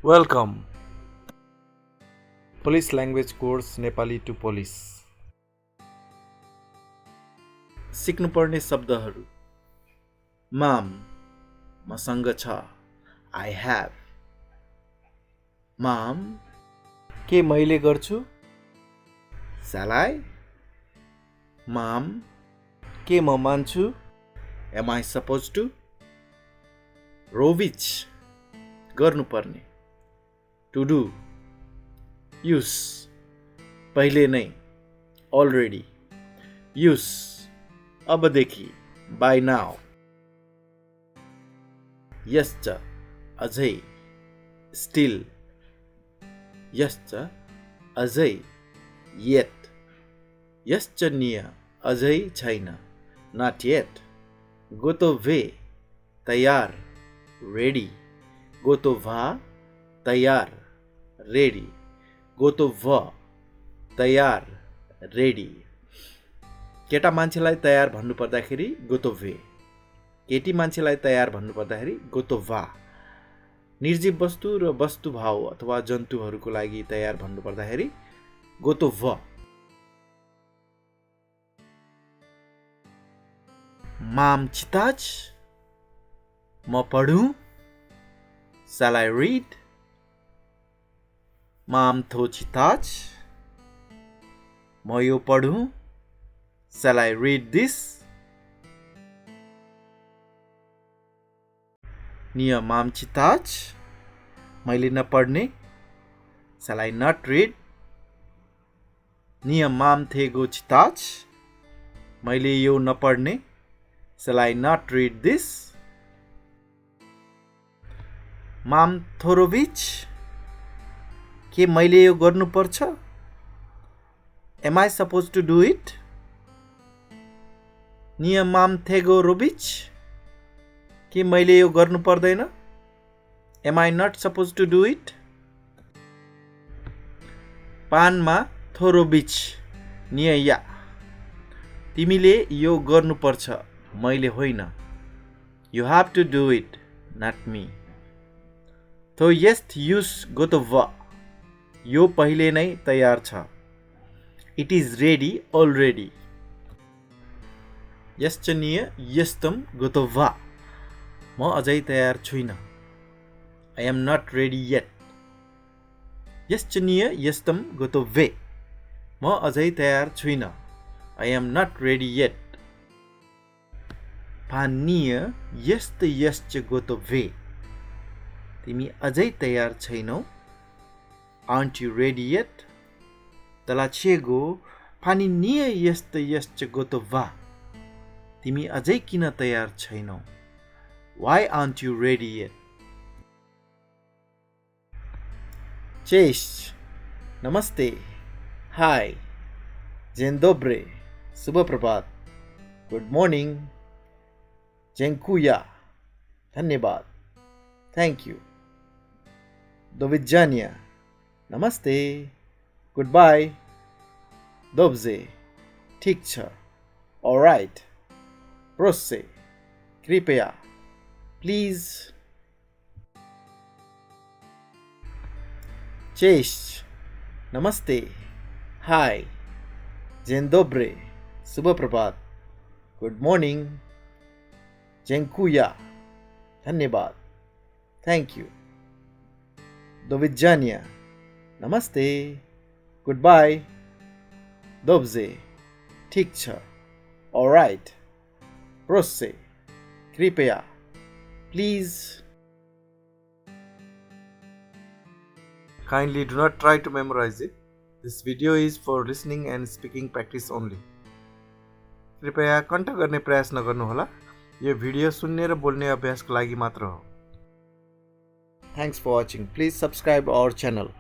Welcome. Police language course Nepali to police. सिक्नुपर्ने शब्दहरू माम मसँग छ I have. माम के मैले गर्छु Shall I? माम के म मान्छु Am I supposed to? रोबिच गर्नुपर्ने To do. Use पहिले नै Already. Use अबदेखि By now. यश्च अझै Still. यश्च अझै Yet. यश्चनीय अझै छैन Not yet. गोतोभे तयार Ready. गोतोभा तयार Ready. गोतोभ तयार Ready. केटा मान्छेलाई तयार भन्नु पर्दाखेरि गोतोभे. केटी मान्छेलाई तयार भन्नु पर्दाखेरि गोतोभा. निर्जीव वस्तु र वस्तुभाव अथवा जन्तुहरूको लागि तयार भन्नु पर्दाखेरि गोतोभ. माम चिताज म पढौँ Shall I read? माम थो चिताज म यो पढौँ Shall I read this? निय माम चिताज मैले नपढ्ने Shall I not read? निय माम थेगो चिताज मैले यो नपढ्ने Shall I not read this? माम थोरोभिच के मैले यो गर्नुपर्छ Am I supposed to do it? निय माम थेगो रोभिच के मैले यो गर्नु पर्दैन Am I not supposed to do it? पानमा थोरोभिच निय या तिमीले यो गर्नुपर्छ मैले होइन You have to do it, not me. थो यस्त युस गोतोभ यो पहिले नै तयार छ It is ready already. यश्चनीय यस्तम गोतोभा म अझै तयार छुइन I am not ready yet. यश्चनीय यस्तम गोतोभे म अझै तयार छुइन I am not ready yet. पानीय यस्त यश्च गोतोभे तिमी अझै तयार छैनौ Aren't you ready yet? तलाछेगो पानी निय यस्त यश्च गोतोभा तिमी अझै किन तयार छैनौ Why aren't you ready yet? Cześć. Namaste. Hi. Dzień dobry. शुभ प्रभात. Good morning. Dziękuję. धन्यवाद. Thank you. Do widzenia. Namaste. Goodbye. Dobrze. ठीक छ. All right. Proszę. कृपया. Please. Cześć. Namaste. Hi. Dzień dobry. शुभ प्रभात. Good morning. Dziękuję. धन्यवाद. Thank you. Do widzenia. Namaste. Goodbye. Dobrze. ठीक छ. All right. Proszę. कृपया. Please. Kindly do not try to memorize it. This video is for listening and speaking practice only. कृपया कण्ठ गर्ने प्रयास नगर्नुहोला. यो भिडियो सुन्ने र बोल्ने अभ्यासको लागि मात्र हो. Thanks for watching. Please subscribe our channel.